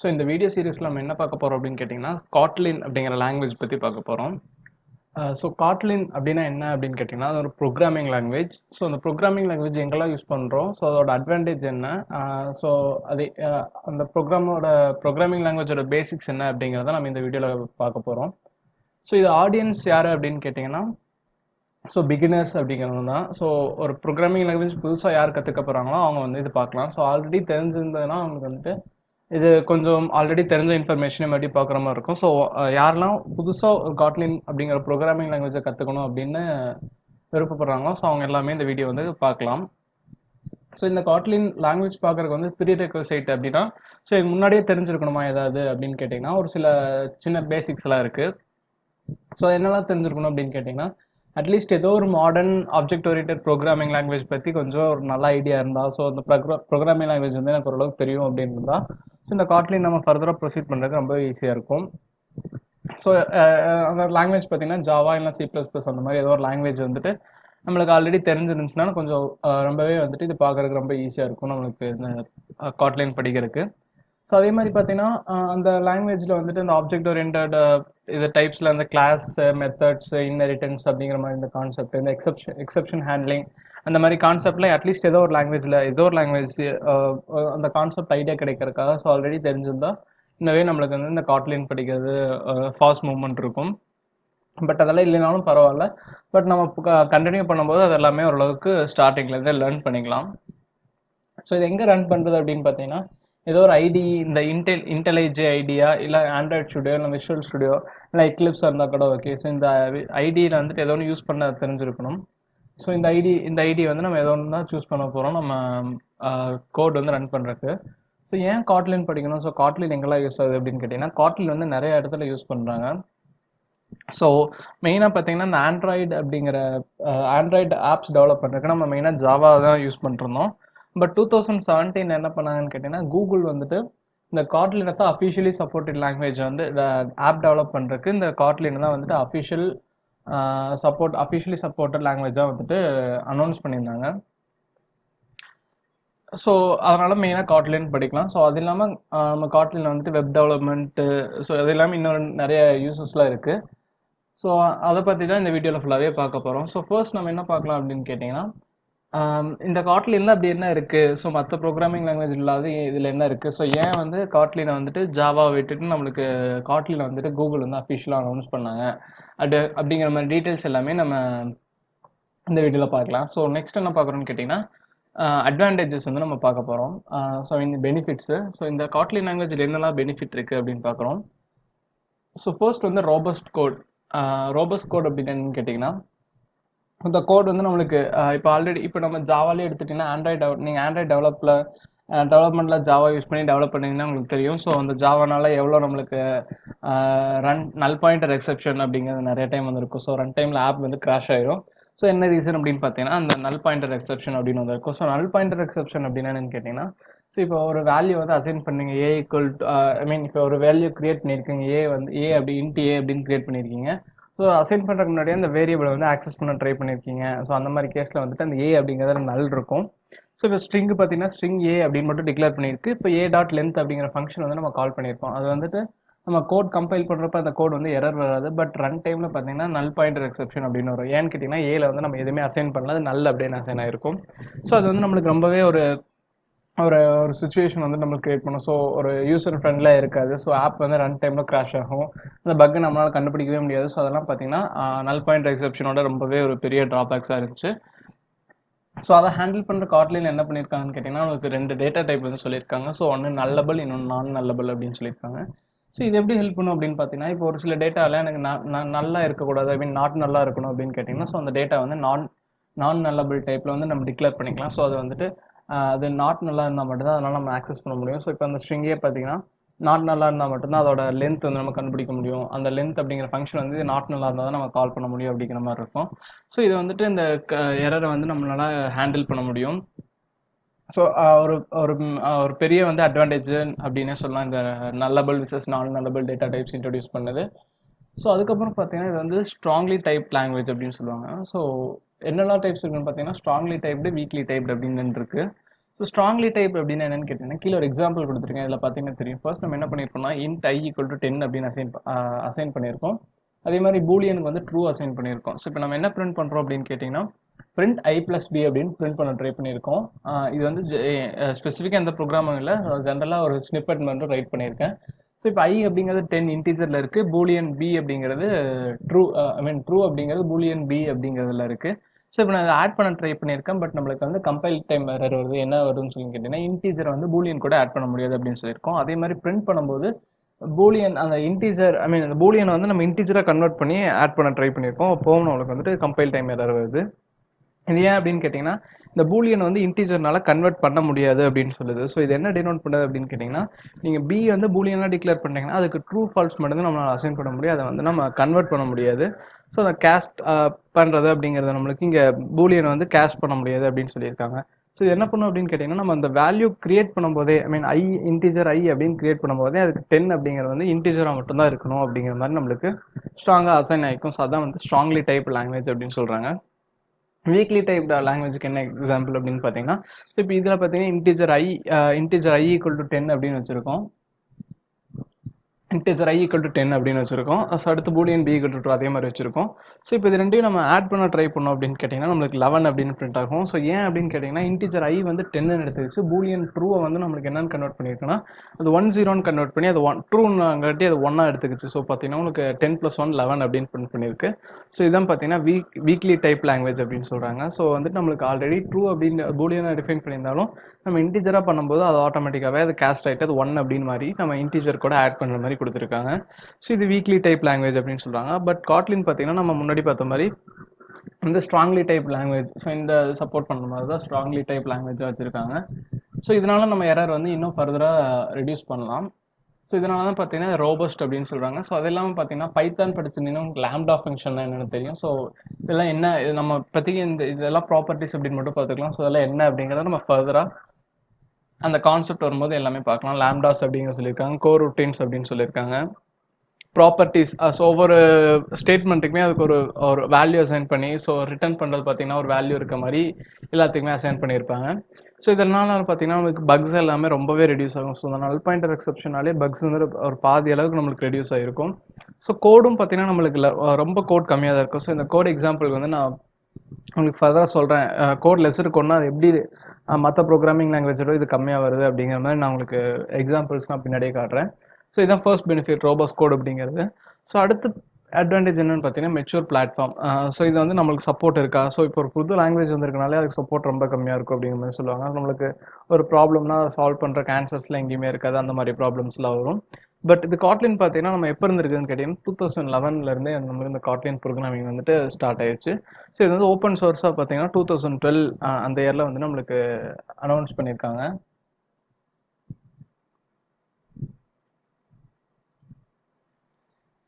So இந்த video சீரிஸில் நம்ம என்ன பார்க்க போகிறோம் அப்படின்னு கேட்டிங்கன்னா காட்லின் அப்படிங்கிற லாங்குவேஜ் பற்றி பார்க்க போகிறோம். ஸோ காட்லின் அப்படின்னா என்ன அப்படின்னு கேட்டிங்கன்னா அது ஒரு ப்ரோக்ராமிங் லாங்குவேஜ். ஸோ அந்த ப்ரோக்ராமிங் லாங்குவேஜ் எங்கெல்லாம் யூஸ் பண்ணுறோம், ஸோ அதோட அட்வான்டேஜ் என்ன, ஸோ அது அந்த ப்ரோக்ராமிங் லாங்குவேஜோட பேசிக்ஸ் என்ன அப்படிங்கிறத நம்ம இந்த வீடியோவில் பார்க்க போகிறோம். ஸோ இது ஆடியன்ஸ் யார் அப்படின்னு கேட்டிங்கன்னா ஸோ பிகினர்ஸ் அப்படிங்கிறது தான். ஸோ ஒரு ப்ரோக்ராமிங் லாங்குவேஜ் புதுசாக யார் கற்றுக்க போகிறாங்களோ அவங்க வந்து இது பார்க்கலாம். ஸோ ஆல்ரெடி தெரிஞ்சிருந்ததுன்னா அவங்களுக்கு வந்துட்டு இது கொஞ்சம் ஆல்ரெடி தெரிஞ்ச இன்ஃபர்மேஷனை மாதிரி பார்க்குற மாதிரி இருக்கும். ஸோ யாரெல்லாம் புதுசாக ஒரு காட்லின் அப்படிங்கிற ப்ரோக்ராமிங் லாங்குவேஜை கற்றுக்கணும் அப்படின்னு விருப்பப்படுறாங்களோ ஸோ அவங்க எல்லாமே இந்த வீடியோ வந்து பார்க்கலாம். ஸோ இந்த காட்லின் லாங்குவேஜ் பார்க்குறதுக்கு வந்து ப்ரீ ரெக்வசைட் அப்படின்னா ஸோ இது முன்னாடியே தெரிஞ்சிருக்கணுமா ஏதாவது அப்படின்னு கேட்டிங்கன்னா ஒரு சில சின்ன பேசிக்ஸ் எல்லாம் இருக்குது. ஸோ என்னெல்லாம் தெரிஞ்சிருக்கணும் அப்படின்னு கேட்டிங்கன்னா அட்லீஸ்ட் ஏதோ ஒரு modern object oriented programming language பற்றி கொஞ்சம் ஒரு நல்ல ஐடியா இருந்தால், ஸோ அந்த ப்ரோக்ராமிங் லாங்குவேஜ் வந்து எனக்கு ஓரளவுக்கு தெரியும் அப்படின்னு இருந்தால் ஸோ இந்த காட்லின் நம்ம ஃபர்தராக ப்ரொசீட் பண்ணுறதுக்கு ரொம்ப ஈஸியாக இருக்கும். ஸோ அந்த லாங்குவேஜ் பார்த்தீங்கன்னா ஜாவா இல்லை C++ அந்த மாதிரி ஏதோ ஒரு லாங்குவேஜ் வந்துட்டு நம்மளுக்கு ஆல்ரெடி தெரிஞ்சிருந்துச்சுன்னா கொஞ்சம் ரொம்பவே வந்துட்டு இது பார்க்குறதுக்கு ரொம்ப ஈஸியாக இருக்கும் நம்மளுக்கு இந்த காட்லின் படிக்கிறதுக்கு. ஸோ அதே மாதிரி பார்த்தீங்கன்னா அந்த லாங்குவேஜில் வந்துட்டு இந்த ஆப்ஜெக்ட் ஓரியன்டட் இது டைப்ஸில் அந்த கிளாஸ் மெத்தட்ஸ் இன்ஹெரிட்டன்ஸ் அப்படிங்கிற மாதிரி இந்த கான்செப்ட், இந்த எக்ஸப்ஷன் ஹேண்ட்லிங் அந்த மாதிரி கான்செப்ட்ல அட்லீஸ்ட் ஏதோ ஒரு லாங்குவேஜ் அந்த கான்செப்ட் ஐடியா கிடைக்கிறதுக்காக ஸோ ஆல்ரெடி தெரிஞ்சிருந்தா இன்னவே நம்மளுக்கு வந்து இந்த காட்லின் படிக்கிறது ஃபாஸ்ட் மூவ்மெண்ட் இருக்கும். பட் அதெல்லாம் இல்லைனாலும் பரவாயில்ல. பட் நம்ம கண்டினியூ பண்ணும்போது அது எல்லாமே ஓரளவுக்கு ஸ்டார்டிங்லேருந்தே லேர்ன் பண்ணிக்கலாம். ஸோ இது எங்கே ரன் பண்ணுறது அப்படின்னு பார்த்தீங்கன்னா ஏதோ ஒரு ஐடி, இந்த இன்டெலிஜே ஐடியா இல்லை ஆண்ட்ராய்ட் ஸ்டுடியோ இல்லை விஷுவல் ஸ்டுடியோ இல்லை எக்லிப்ஸாக இருந்தால் கூட ஓகே. ஸோ இந்த ஐடியில் வந்துட்டு ஏதோ ஒன்று யூஸ் பண்ண தெரிஞ்சிருக்கணும். ஸோ இந்த ஐடி வந்து நம்ம ஏதோ ஒன்று தான் சூஸ் பண்ண போகிறோம் நம்ம கோட் வந்து ரன் பண்ணுறதுக்கு. ஸோ ஏன் காட்லின் படிக்கணும், ஸோ காட்லின் எங்கெல்லாம் யூஸ் ஆகுது அப்படின்னு கேட்டிங்கன்னா காட்லின் வந்து நிறைய இடத்துல யூஸ் பண்ணுறாங்க. ஸோ மெயினாக பார்த்தீங்கன்னா இந்த ஆண்ட்ராய்டு ஆப்ஸ் டெவலப் பண்ணுறதுக்கு நம்ம மெயினாக ஜாவா தான் யூஸ் பண்ணிருந்தோம். பட் 2017 என்ன பண்ணாங்கன்னு கேட்டிங்கன்னா கூகுள் வந்துட்டு இந்த காட்லினை தான் அஃபிஷியலி சப்போர்ட்டட் லாங்குவேஜ் வந்து இந்த ஆப் டெவலப் பண்ணுறதுக்கு இந்த காட்லின் தான் வந்துட்டு அஃபிஷியலி சப்போர்ட்டட் லாங்குவேஜாக வந்துட்டு அனௌன்ஸ் பண்ணியிருந்தாங்க. ஸோ அதனால் மெயினாக காட்லின் படிக்கலாம். ஸோ அது இல்லாமல் நம்ம காட்லினில் வந்துட்டு வெப் டெவலப்மெண்ட்டு ஸோ அது இல்லாமல் இன்னொரு நிறைய யூசஸ்லாம் இருக்குது. ஸோ அதை பற்றி தான் இந்த வீடியோவில் ஃபுல்லாகவே பார்க்க போகிறோம். ஸோ ஃபர்ஸ்ட் நம்ம என்ன பார்க்கலாம் அப்படின்னு கேட்டிங்கன்னா இந்த காட்லினில் அப்படி என்ன இருக்குது, ஸோ மற்ற ப்ரோக்ராமிங் லாங்குவேஜ் இல்லாத இதில் என்ன இருக்குது, ஸோ ஏன் வந்து காட்லினை வந்துட்டு ஜாவா விட்டுட்டு நம்மளுக்கு காட்லினை வந்துட்டு கூகுள் வந்து அஃபிஷியலாக அனௌன்ஸ் பண்ணாங்க அப்படிங்கிற மாதிரி டீட்டெயில்ஸ் எல்லாமே நம்ம இந்த வீடியோவில் பார்க்கலாம். ஸோ நெக்ஸ்ட் என்ன பார்க்குறோன்னு கேட்டிங்கன்னா அட்வான்டேஜஸ் வந்து நம்ம பார்க்க போகிறோம். ஸோ இந்த பெனிஃபிட்ஸு, ஸோ இந்த காட்லின் லாங்குவேஜில் என்னெல்லாம் பெனிஃபிட் இருக்குது அப்படின்னு பார்க்குறோம். ஸோ ஃபர்ஸ்ட் வந்து ரோபஸ்ட் கோட் அப்படின்னு என்னன்னு கேட்டிங்கன்னா இந்த கோட் வந்து நம்மளுக்கு இப்போ நம்ம ஜாவாலே எடுத்துட்டிங்கன்னா நீங்கள் ஆண்ட்ராய்ட் டெவலப்மெண்ட்டில் ஜாவா யூஸ் பண்ணி டெவலப் பண்ணிங்கன்னா உங்களுக்கு தெரியும். ஸோ அந்த ஜாவானால எவ்வளோ நம்மளுக்கு நல் பாயிண்டர் எக்ஸெப்ஷன் அப்படிங்கிறது நிறைய டைம் வந்துருக்கும். ஸோ ரன் டைமில் ஆப் வந்து கிராஷ் ஆயிரும். ஸோ என்ன ரீசன் அப்படின்னு பார்த்தீங்கன்னா அந்த நல் பாயிண்டர் எக்ஸெப்ஷன் அப்படின்னு வந்திருக்கும். ஸோ நல் பாயிண்டர் எக்ஸெப்ஷன் அப்படின்னு என்னன்னு கேட்டிங்கன்னா ஸோ இப்போ ஒரு வேல்யூ வந்து அசைன் பண்ணீங்க இப்போ ஒரு வேல்யூ கிரியேட் பண்ணியிருக்கீங்க ஏ அப்படி இன்ட் ஏ அப்படின்னு கிரியேட் பண்ணியிருக்கீங்க. ஸோ அசைன் பண்ணுறதுக்கு முன்னாடியே அந்த வேரியபிளை வந்து ஆக்சஸ் பண்ண ட்ரை பண்ணியிருக்கீங்க. ஸோ அந்த மாதிரி கேஸில் வந்துட்டு அந்த ஏ அப்படிங்கிறது நல் இருக்கும். ஸோ இப்போ ஸ்ட்ரிங் பார்த்தீங்கன்னா ஸ்ட்ரிங் ஏ அப்படின்னு மட்டும் டிக்ளேர் பண்ணியிருக்கு. இப்போ A.length அப்படிங்கிற ஃபங்க்ஷன் வந்து நம்ம கால் பண்ணியிருப்போம். அது வந்துட்டு நம்ம கோட் கம்பைல் பண்ணுறப்ப அந்த கோட் வந்து எரர் வராது. பட் ரன் டைமில் பார்த்தீங்கன்னா நல் பாயிண்டர் எக்ஸெப்ஷன் அப்படின்னு வரும். ஏன்னு கேட்டிங்கன்னா ஏல வந்து நம்ம எதுவுமே அசைன் பண்ணல, அது நல் அப்படின்னு அசைன் ஆயிருக்கும். ஸோ அது வந்து நம்மளுக்கு ரொம்பவே ஒரு சுச்சுவேஷன் வந்து நம்மளுக்கு கிரியேட் பண்ணும். ஸோ ஒரு யூசர் ஃப்ரெண்ட்லியாக இருக்காது. ஸோ ஆப் வந்து ரன் டைமில் கிராஷ் ஆகும். அந்த பக்கை நம்மளால் கண்டுபிடிக்கவே முடியாது. ஸோ அதெல்லாம் பார்த்தீங்கன்னா நல் பாயிண்டர் எக்ஸெப்ஷனோட ரொம்பவே ஒரு பெரிய ட்ராபேக்ஸாக இருந்துச்சு. ஸோ அதை ஹேண்டில் பண்ணுற காட்லின் என்ன பண்ணியிருக்காங்கன்னு கேட்டிங்கன்னா உங்களுக்கு 2 டேட்டா டைப் வந்து சொல்லியிருக்காங்க. ஸோ ஒன்று நல்லபிள், இன்னொன்று நான் நல்லபிள் அப்படின்னு சொல்லியிருக்காங்க. ஸோ இது எப்படி ஹெல்ப் பண்ணும் அப்படின்னு பார்த்தீங்கன்னா இப்போ ஒரு சில டேட்டாவில் எனக்கு நல்லா இருக்கக்கூடாது, நாட் நல்லா இருக்கணும் அப்படின்னு கேட்டிங்கன்னா ஸோ அந்த டேட்டா வந்து நான் நல்லபிள் டைப்பில் வந்து நம்ம டிக்ளேர் பண்ணிக்கலாம். ஸோ அது வந்துட்டு அது நாட் நல்லா இருந்தால் மட்டும்தான் அதனால் நம்ம ஆக்சஸ் பண்ண முடியும். ஸோ இப்போ அந்த ஸ்ட்ரிங்கே பார்த்தீங்கன்னா நாட் நல்லா இருந்தால் மட்டும்தான் அதோட லென்த் வந்து நம்ம கண்டுபிடிக்க முடியும். அந்த லென்த் அப்படிங்கிற ஃபங்க்ஷன் வந்து நாட் நல்லா இருந்தால் தான் நம்ம கால் பண்ண முடியும் அப்படிங்கிற மாதிரி இருக்கும். ஸோ இது வந்துட்டு இந்த எரரை வந்து நம்மளால ஹேண்டில் பண்ண முடியும். ஸோ ஒரு பெரிய வந்து அட்வான்டேஜ் அப்படின்னே சொல்லலாம் இந்த நல்லபிள் விசஸ் நான் நல்லபிள் டேட்டா டைப்ஸ் இன்ட்ரடியூஸ் பண்ணது. ஸோ அதுக்கப்புறம் பார்த்தீங்கன்னா இது வந்து ஸ்ட்ராங்லி டைப் லாங்குவேஜ் அப்படின்னு சொல்லுவாங்க. ஸோ என்னெல்லாம் டைப்ஸ் இருக்குன்னு பார்த்தீங்கன்னா ஸ்ட்ராங்லி டைப்டு, வீக்லி டைப்டு அப்படின்னு இருக்கு. ஸோ ஸ்ட்ராங்லி டைப் அப்படின்னு என்னன்னு கேட்டிங்கன்னா கீழே ஒரு எக்ஸாம்பிள் கொடுத்துருக்கேன். இதில் பார்த்தீங்கன்னா தெரியும். ஃபர்ஸ்ட் நம்ம என்ன பண்ணியிருக்கோம்னா int I ஈக்குவல் டு 10 அப்படின்னு அசைன் பண்ணியிருக்கோம். அதே மாதிரி பூலியனுக்கு வந்து ட்ரூ அசைன் பண்ணியிருக்கோம். ஸோ இப்போ நம்ம என்ன பிரிண்ட் பண்ணுறோம் அப்படின்னு கேட்டிங்கன்னா print I plus B அப்படின்னு பிரிண்ட் பண்ண ட்ரை பண்ணியிருக்கோம். இது வந்து ஸ்பெசிஃபிக்காக எந்த ப்ரோக்ராமும் இல்லை, ஜென்ரலாக ஒரு ஸ்னிப்பெட் மட்டும் ரைட் பண்ணியிருக்கேன். ஸோ இப்போ I அப்படிங்கிறது 10 இன்டீஜரில் இருக்குது, பூலியன் B அப்படிங்கிறது ட்ரூ ட்ரூ அப்படிங்கிறது பூலியன் B அப்படிங்கிறதுல இருக்குது. ஸோ இப்போ நான் அதை ஆட் பண்ண ட்ரை பண்ணியிருக்கேன். பட் நம்மளுக்கு வந்து கம்பைல் டைம் எரர் வருது. என்ன வருதுன்னு சொல்லி கேட்டிங்கன்னா இன்டீஜரை வந்து பூலியன் கூட ஆட் பண்ண முடியாது அப்படின்னு சொல்லியிருக்கோம். அதே மாதிரி பிரிண்ட் பண்ணும்போது பூலியன் அந்த இன்டீஜர் அந்த பூலியனை வந்து நம்ம இன்டீஜராக கன்வெர்ட் பண்ணி ஆட் பண்ண ட்ரை பண்ணியிருக்கோம். அப்போவும் நம்மளுக்கு வந்துட்டு கம்பைல் டைம் எரர் வருது. இது ஏன் அப்படின்னு கேட்டிங்கன்னா இந்த பூலியன் வந்து இன்டீஜர்னால கன்வெர்ட் பண்ண முடியாது அப்படின்னு சொல்லுது. ஸோ இது என்ன டினோட் பண்ணுது அப்படின்னு கேட்டிங்கன்னா நீங்கள் பி வந்து பூலியனாக டிக்ளேர் பண்ணிட்டீங்கன்னா அதுக்கு ட்ரூ ஃபால்ஸ் மட்டும் தான் நம்மளால் அசைன் பண்ண முடியும். அதை வந்து நம்ம கன்வெர்ட் பண்ண முடியாது. ஸோ அதை கேஸ்ட் பண்ணுறது அப்படிங்கிறத நம்மளுக்கு இங்கே பூலியனை வந்து கேஸ்ட் பண்ண முடியாது அப்படின்னு சொல்லியிருக்காங்க. ஸோ இது என்ன பண்ணும் அப்படின்னு கேட்டிங்கன்னா நம்ம அந்த வேல்யூ கிரியேட் பண்ணும்போதே ஐ இன்டீஜர் ஐ அப்படின்னு கிரியேட் பண்ணும்போதே அதுக்கு 10 அப்படிங்கிறது வந்து இன்டீஜராக மட்டும்தான் இருக்கணும் அப்படிங்கிற மாதிரி நம்மளுக்கு ஸ்ட்ராங்காக அசைன் ஆகிக்கும். ஸோ அதான் வந்து ஸ்ட்ராங்லி டைப் லாங்குவேஜ் அப்படின்னு சொல்கிறாங்க. வீக்லி டைப் லாங்குவேஜுக்கு என்ன எக்ஸாம்பிள் அப்படின்னு பார்த்தீங்கன்னா இப்போ இதில் பார்த்தீங்கன்னா இன்டீஜர் ஐ ஈக்குவல் டு 10 அப்படின்னு வச்சுருக்கோம். இன்டீஜர் I ஈக்குவல் டு 10 அப்படின்னு வச்சிருக்கோம். ஸோ அடுத்து பூலியன் B ஈக்குவல் டு 2 அதே மாதிரி வச்சிருக்கோம். ஸோ இப்போ இது ரெண்டையும் நம்ம ஆட் பண்ண ட்ரை பண்ணோம் அப்படின்னு கேட்டிங்கன்னா நம்மளுக்கு 11 அப்படின்னு பிரிண்ட் ஆகும். ஸோ ஏன் அப்படின்னு கேட்டிங்கன்னா இன்டீஜர் I வந்து 10 எடுத்துச்சு, பூலியன் ட்ரூவை வந்து நம்மளுக்கு என்னன்னு கன்வெர்ட் பண்ணியிருக்குன்னா அது 1-0ன்னு கன்வெர்ட் பண்ணி அது ட்ரூங்காட்டி அது 1 எடுத்துக்கிச்சு. ஸோ பார்த்தீங்கன்னா உங்களுக்கு 10 + 1 11 அப்படின்னு பிரிண்ட் பண்ணியிருக்கு. ஸோ இதான் பார்த்தீங்கன்னா வீக்லி டைப் லாங்குவேஜ் அப்படின்னு சொல்கிறாங்க. ஸோ வந்துட்டு நம்மளுக்கு ஆல்ரெடி ட்ரூ அப்படின்னு பூலியனை டிஃபைன் பண்ணியிருந்தாலும் நம்ம இன்டீஜராக பண்ணும்போது அது ஆட்டோமேட்டிக்காகவே அது கேஸ்ட் ஆகிட்டு அது 1 அப்படின்னு மாதிரி நம்ம இன்டீஜர் கூட ஆட் பண்ணுற மாதிரி கொடுத்துருக்காங்க. ஸோ இது வீக்லி டைப் லாங்குவேஜ் அப்படின்னு சொல்கிறாங்க. பட் காட்லின் பார்த்தீங்கன்னா நம்ம முன்னாடி பார்த்த மாதிரி இந்த ஸ்ட்ராங்லி டைப் லாங்குவேஜ், ஸோ இந்த சப்போர்ட் பண்ணுற மாதிரி தான் ஸ்ட்ராங்லி டைப் லாங்குவேஜாக வச்சுருக்காங்க. ஸோ இதனால நம்ம எரர் வந்து இன்னும் ஃபர்தராக ரெடியூஸ் பண்ணலாம். ஸோ இதனால தான் பார்த்தீங்கன்னா ரோபஸ்ட் அப்படின்னு சொல்கிறாங்க. ஸோ அது இல்லாமல் பார்த்தீங்கன்னா பைத்தான் படிச்சிருந்தீங்கன்னா உங்களுக்கு லாம்டா ஃபங்க்ஷன் என்னென்னு தெரியும். ஸோ இதெல்லாம் என்ன, இது நம்ம பற்றிக்கு இதெல்லாம் ப்ராப்பர்ட்டிஸ் அப்படின்னு மட்டும் பார்த்துக்கலாம். ஸோ இதெல்லாம் என்ன அப்படிங்கிறத நம்ம ஃபர்தராக அந்த கான்செப்ட் வரும்போது எல்லாமே பார்க்கலாம். லாம்டாஸ் அப்படிங்கிற சொல்லியிருக்காங்க, கோர் ரூட்டீன்ஸ் அப்படின்னு சொல்லியிருக்காங்க, ப்ராப்பர்ட்டிஸ். ஸோ ஒவ்வொரு ஸ்டேட்மெண்ட்டுக்குமே அதுக்கு ஒரு வேல்யூ அசைன் பண்ணி ஸோ ரிட்டர்ன் பண்ணுறது பார்த்தீங்கன்னா ஒரு வேல்யூ இருக்க மாதிரி எல்லாத்துக்குமே அசைன் பண்ணியிருப்பாங்க. ஸோ இதனால பார்த்தீங்கன்னா நமக்கு பக்ஸ் எல்லாமே ரொம்பவே ரெடியூஸ் ஆகும். ஸோ அந்த நல் பாயிண்டர் எக்ஸெப்ஷனாலே பக்ஸ் வந்து ஒரு பாதி அளவுக்கு நம்மளுக்கு ரெடியூஸ் ஆகிருக்கும். ஸோ கோடும் பார்த்தீங்கன்னா நம்மளுக்கு ரொம்ப கோட் கம்மியாக தான் இருக்கும். ஸோ இந்த கோட் எக்ஸாம்பிளுக்கு வந்து நான் உங்களுக்கு ஃபர்தராக சொல்கிறேன். கோட் லெஸ் இருக்கும்னா அது எப்படி மற்ற ப்ரோக்ராமிங் லாங்குவேஜோட இது கம்மியாக வருது அப்படிங்கிற மாதிரி நான் உங்களுக்கு எக்ஸாம்பிள்ஸ்லாம் பின்னாடியே காட்டுறேன். ஸோ இதுதான் ஃபர்ஸ்ட் பெனிஃபிட் ரோபஸ்ட் கோட் அப்படிங்கிறது. ஸோ அடுத்து அட்வான்டேஜ் என்னன்னு பார்த்தீங்கன்னா மெச்சூர் பிளாட்ஃபார்ம். ஸோ இது வந்து நம்மளுக்கு சப்போர்ட் இருக்கா. ஸோ இப்போ ஒரு புது லாங்குவேஜ் வந்திருக்கனாலே அதுக்கு சப்போர்ட் ரொம்ப கம்மியாக இருக்கும் அப்படிங்கிற மாதிரி சொல்லுவாங்க. நம்மளுக்கு ஒரு ப்ராப்ளம்னா சால்வ் பண்ணுற ஆன்சர்ஸ்லாம் எங்கேயுமே இருக்காது, அந்த மாதிரி ப்ராப்ளம்ஸ்லாம் வரும். பட் இது காட்லின் பார்த்தீங்கன்னா நம்ம எப்போ இருந்திருக்குதுன்னு கேட்டிங்கன்னா 2011 நம்ம இந்த காட்லின் ப்ரோக்ராமிங் வந்துட்டு ஸ்டார்ட் ஆயிடுச்சு. ஸோ இது வந்து ஓப்பன் சோர்ஸாக பார்த்தீங்கன்னா 2012 அந்த இயரில் வந்து நம்மளுக்கு அனௌன்ஸ் பண்ணியிருக்காங்க.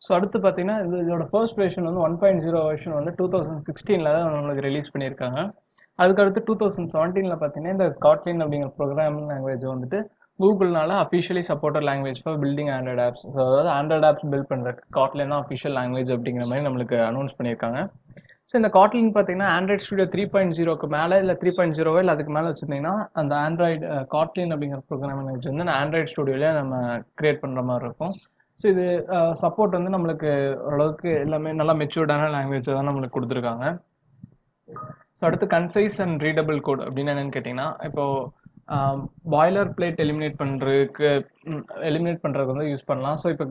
ஸோ அடுத்து பார்த்தீங்கன்னா இதோட ஃபர்ஸ்ட் வெர்ஷன் வந்து 1.0 வெர்ஷன் வந்து 2016 தான் நம்மளுக்கு ரிலீஸ் பண்ணியிருக்காங்க. அதுக்கடுத்து 2017 பார்த்தீங்கன்னா இந்த காட்லின் அப்படிங்கிற ப்ரோக்ராமிங் லாங்குவேஜ் வந்துட்டு கூகுள்னால officially supported language for building Android apps. So அதாவது ஆண்ட்ராய்ட் ஆப்ஸ் பில்ட் பண்ணுறதுக்கு காட்லின் தான் அஃபிஷியல் லாங்குவேஜ் அப்படிங்கிற மாதிரி நம்மளுக்கு அனௌன்ஸ் பண்ணியிருக்காங்க. ஸோ இந்த காட்லின் பார்த்தீங்கன்னா ஆண்ட்ராய்ட் ஸ்டுடியோ 3.0க்கு மேலே இல்லை 3.0 இல்லை அதுக்கு மேலே வச்சுருந்தீங்கன்னா அந்த ஆண்ட்ராய்டு காட்லின் அப்படிங்கிற ப்ரோக்ராமிங் லாங்குவேஜ் வந்து ஆண்ட்ராய்ட் ஸ்டுடியோலேயே நம்ம கிரியேட் பண்ணுற மாதிரி இருக்கும். ஸோ இது சப்போர்ட் வந்து நம்மளுக்கு ஓரளவுக்கு எல்லாமே நல்லா மெச்சூர்டான லாங்குவேஜ் தான் நம்மளுக்கு கொடுத்துருக்காங்க. ஸோ அடுத்து கன்சைஸ் அண்ட் ரீடபிள் கோட் அப்படின்னு என்னென்னு கேட்டிங்கன்னா இப்போது பாய்லர் பிளேட் எலிமினேட் பண்ணுறதுக்கு வந்து யூஸ் பண்ணலாம். ஸோ இப்போ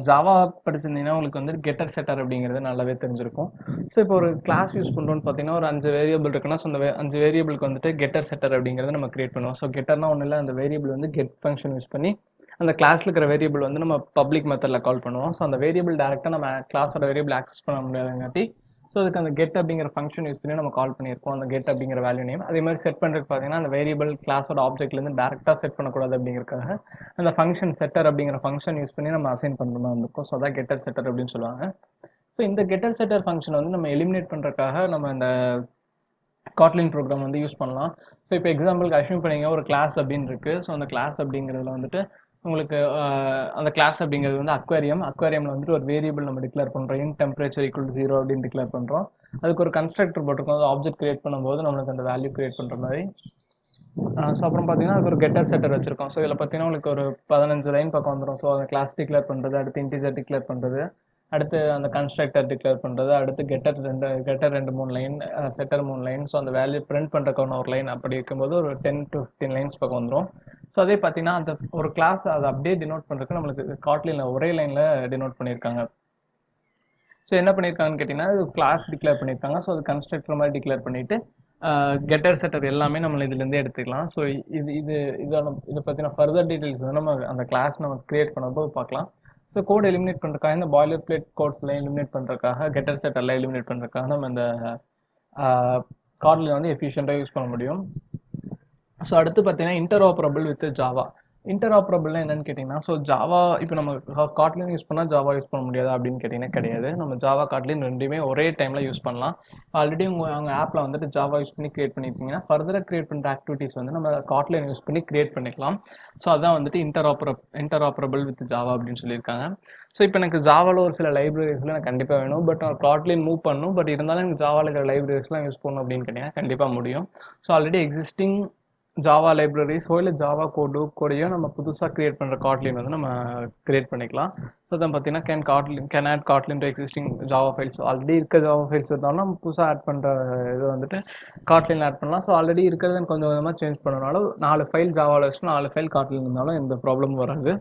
ஜாவா படிச்சிருந்தீங்கன்னா உங்களுக்கு வந்து கெட்டர் செட்டர் அப்படிங்கிறது நல்லாவே தெரிஞ்சிருக்கும். ஸோ இப்போ ஒரு கிளாஸ் யூஸ் பண்ணுறோன்னு பார்த்தீங்கன்னா ஒரு 5 வேரியபிள் இருக்குன்னா ஸோ அந்த 5 வேரியபிளுக்கு வந்துட்டு கெட்டர் செட்டர் அப்படிங்கிறத நம்ம கிரியேட் பண்ணுவோம். ஸோ கெட்டர்னா ஒன்றும் இல்லை, அந்த வேரியபிள் வந்து கெட் ஃபங்க்ஷன் யூஸ் பண்ணி அந்த கிளாஸில் இருக்கிற வேரியபிள் வந்து நம்ம பப்ளிக் மெத்தடில் கால் பண்ணுவோம். ஸோ அந்த வேரியபிள் டேரெக்டாக நம்ம கிளாஸோட வேரியபிள் ஆக்சஸ் பண்ண முடியாதுங்காட்டி ஸோ அதுக்கு அந்த கெட் அப்படிங்கிற ஃபங்க்ஷன் யூஸ் பண்ணி நம்ம கால் பண்ணியிருக்கோம் அந்த கெட் அப்படிங்கிற வேல்யூ நேம். அதே மாதிரி செட் பண்ணுறதுக்கு பார்த்தீங்கன்னா அந்த வேரியபிள் கிளாஸோட ஆப்ஜெக்ட்லேருந்து டேரெக்டாக செட் பண்ணக்கூடாது அப்படிங்கிறதுக்காக அந்த ஃபங்க்ஷன் செட்டர் அப்படிங்கிற ஃபங்க்ஷன் யூஸ் பண்ணி நம்ம அசைன் பண்ணுற மாதிரி இருக்கும். ஸோ அதான் கெட்டர் செட்டர் அப்படின்னு சொல்லுவாங்க. ஸோ இந்த கெட்டர் செட்டர் ஃபங்க்ஷன் வந்து நம்ம எலிமினேட் பண்ணுறதுக்காக நம்ம இந்த காட்லின் ப்ரோக்ராம் வந்து யூஸ் பண்ணலாம். ஸோ இப்போ எக்ஸாம்பிளுக்கு அஷ்யூம் பண்ணிங்க ஒரு கிளாஸ் அப்படின்னு இருக்குது. ஸோ அந்த கிளாஸ் அப்படிங்கிறதுல வந்துட்டு உங்களுக்கு அந்த கிளாஸ் அப்படிங்கிறது வந்து அக்வேரியமில் வந்துட்டு ஒரு வேரியபிள் நம்ம டிக்ளேர் பண்ணுறோம். இன் டெம்பரேச்சர் ஈக்குவல் டு 0 அப்படின்னு டிக்ளேர் பண்ணுறோம். அதுக்கு ஒரு கன்ஸ்ட்ரக்டர் போட்டிருக்கோம். அது ஆப்ஜெக்ட் கிரியேட் பண்ணும்போது நம்மளுக்கு அந்த வேல்யூ கிரியேட் பண்ணுற மாதிரி ஸோ அப்புறம் பார்த்தீங்கன்னா அதுக்கு ஒரு கெட்டர் செட்டர் வச்சிருக்கோம். ஸோ இதில் பார்த்தீங்கன்னா உங்களுக்கு ஒரு 15 லைன் பக்கம் வந்துடும். ஸோ அந்த கிளாஸ் டிக்ளேர் பண்ணுறது, அடுத்து இன்டிஜர் டிக்ளேர் பண்ணுறது, அடுத்து அந்த கன்ஸ்ட்ரக்டர் டிக்ளேர் பண்ணுறது, அடுத்து கெட்டர் ரெண்டு 3 லைன், செட்டர் 3 லைன். ஸோ அந்த வேல்யூ பிரிண்ட் பண்ணுறக்கான ஒரு லைன், அப்படி இருக்கும்போது ஒரு 10 to 15 லைன்ஸ் பக்கம் வந்துடும். ஸோ அதே பார்த்தீங்கன்னா அந்த ஒரு கிளாஸ் அதை அப்படியே டினோட் பண்ணுறதுக்கு நம்மளுக்கு காட்லினில் ஒரே லைனில் டினோட் பண்ணியிருக்காங்க. ஸோ என்ன பண்ணியிருக்காங்கன்னு கேட்டிங்கன்னா கிளாஸ் டிக்ளேர் பண்ணியிருக்காங்க. ஸோ அது கன்ஸ்ட்ரக்டர் மாதிரி டிக்ளேர் பண்ணிவிட்டு கெட்டர் செட்டர் எல்லாமே நம்ம இதுலேருந்தே எடுத்துக்கலாம். ஸோ இதை பற்றின ஃபர்தர் டீட்டெயில்ஸ் வந்து நம்ம அந்த கிளாஸ் நம்ம கிரியேட் பண்ணும்போது பார்க்கலாம். ஸோ கோட் எலிமினேட் பண்ணுறதுக்காக இந்த பாய்லர் பிளேட் கோட்ஸ்லாம் எலிமினேட் பண்ணுறதுக்காக கெட்டர் செட்டர்லாம் எலிமினேட் பண்ணுறதுக்காக நம்ம இந்த காட்லின் வந்து எஃபிஷியண்ட்டாக யூஸ் பண்ண முடியும். ஸோ அடுத்து பார்த்தீங்கன்னா இன்டர்ஆப்பரபிள் வித் ஜாவா. இன்டர்ஆப்பரபிள்னா என்னன்னு கேட்டிங்கன்னா, ஸோ ஜாவா இப்போ நம்ம காட்லின் யூஸ் பண்ணால் ஜாவா யூஸ் பண்ண முடியாது அப்படின்னு கேட்டிங்கன்னா கிடையாது. நம்ம ஜாவா காட்லின் ரெண்டுமே ஒரே டைமில் யூஸ் பண்ணலாம். ஆல்ரெடி அவங்க ஆப்பில் வந்துட்டு ஜாவா யூஸ் பண்ணி கிரியேட் பண்ணியிருக்கீங்கன்னா ஃபர்தராக கிரியேட் பண்ணுற ஆக்டிவிட்டீஸ் வந்து நம்ம காட்லின் யூஸ் பண்ணி கிரியேட் பண்ணிக்கலாம். ஸோ அதான் வந்துட்டு இன்டர்ஆப்பரபிள் வித் ஜாவா அப்படின்னு சொல்லியிருக்காங்க. ஸோ இப்போ எனக்கு ஜாவாவில் ஒரு சில லைப்ரரிஸ்லாம் எனக்கு கண்டிப்பாக வேணும். பட் நான் காட்லின் மூவ் பண்ணணும். பட் இருந்தாலும் எனக்கு ஜாவாவில் இருக்கிற லைப்ரரிஸ்லாம் யூஸ் பண்ணணும் அப்படின்னு கேட்டிங்கன்னா கண்டிப்பாக முடியும். ஸோ ஆல்ரெடி எக்ஸிஸ்டிங் ஜாவா லைப்ரரிஸோ இல்லை ஜாவா கோடையோ நம்ம புதுசாக கிரியேட் பண்ணுற காட்லின் வந்து நம்ம கிரியேட் பண்ணிக்கலாம். ஸோ தான் பார்த்தீங்கன்னா can add Kotlin to existing Java files. Already இருக்க ஜாவா ஃபைல்ஸ் இருந்தாலும் நம்ம புதுசாக ஆட் பண்ணுற இது வந்துட்டு காட்லின் ஆட் பண்ணலாம். ஸோ ஆல்ரெடி இருக்கிறத கொஞ்சம் கொஞ்சமாக சேஞ்ச் பண்ணனாலும் 4 ஃபைல் ஜாவாவில் வச்சு 4 ஃபைல் காட்லின் இருந்தாலும் எந்த ப்ராப்ளமும் வராது.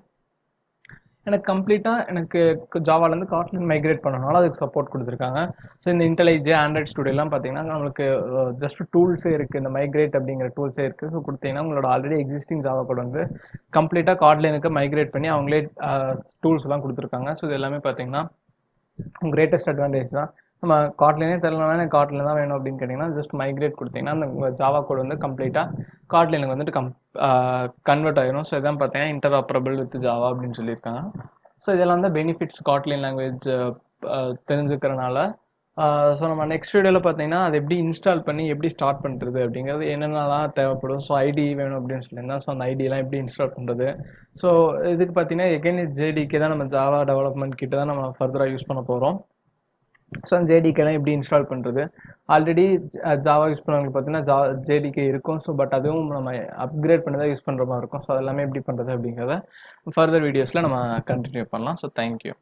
எனக்கு கம்ப்ளீட்டாக எனக்கு ஜாவாலேருந்து காட்லின் மைக்ரேட் பண்ணனால அதுக்கு சப்போர்ட் கொடுத்துருக்காங்க. ஸோ இந்த இன்டெலிஜே ஆண்ட்ராய்ட் ஸ்டுடியோலாம் பார்த்தீங்கன்னா நம்மளுக்கு ஜஸ்ட் டூல்ஸே இருக்குது, இந்த மைக்ரேட் அப்படிங்கிற டூல்ஸே இருக்குது. ஸோ கொடுத்தீங்கன்னா உங்களோட ஆல்ரெடி எக்ஸிஸ்டிங் ஜாவா கோட் வந்து கம்ப்ளீட்டாக காட்லினுக்கு மைக்ரேட் பண்ணி அவங்களே டூல்ஸ்லாம் கொடுத்துருக்காங்க. ஸோ இது எல்லாமே பார்த்தீங்கன்னா கிரேட்டஸ்ட் அட்வான்டேஜ் தான். நம்ம காட்லினே தெரியலனா எனக்கு காட்லின் தான் வேணும் அப்படின்னு கேட்டிங்கன்னா ஜஸ்ட் மைக்ரேட் கொடுத்தீங்கன்னா அந்த ஜாவா கோட் வந்து கம்ப்ளீட்டாக காட்லினுக்கு வந்துட்டு கன்வெர்ட் ஆகிடும். ஸோ இதான் பார்த்தீங்கன்னா இன்டர்ஆப்பரபிள் வித் ஜாவா அப்படின்னு சொல்லியிருக்காங்க. ஸோ இதெல்லாம் தான் பெனிஃபிட்ஸ் காட்லின் லாங்குவேஜ் தெரிஞ்சுக்கிறனால. ஸோ நம்ம நெக்ஸ்ட் வீடியோவில் பார்த்தீங்கன்னா அது எப்படி இன்ஸ்டால் பண்ணி எப்படி ஸ்டார்ட் பண்ணுறது அப்படிங்கிறது என்னென்னலாம் தேவைப்படும். ஸோ ஐடி வேணும் அப்படின்னு சொல்லியிருந்தேன். ஸோ அந்த ஐடியெலாம் எப்படி இன்ஸ்டால் பண்ணுறது. ஸோ இதுக்கு பார்த்தீங்கன்னா எகைன் ஜேடிக்கு தான் நம்ம ஜாவா டெவலப்மெண்ட் கிட்ட தான் நம்ம ஃபர்தராக யூஸ் பண்ண போகிறோம். ஸோ அந்த ஜேடிக்கெல்லாம் எப்படி இன்ஸ்டால் பண்ணுறது. ஆல்ரெடி ஜாவா யூஸ் பண்ணவங்களுக்கு பார்த்தீங்கன்னா ஜேடிகே இருக்கும். ஸோ பட் அதுவும் நம்ம அப்கிரேட் பண்ணி தான் யூஸ் பண்ணுற மாதிரி இருக்கும். ஸோ அதெல்லாமே எப்படி பண்ணுறது அப்படிங்கிறத ஃபர்தர் வீடியோஸில் நம்ம கண்டினியூ பண்ணலாம். So thank you.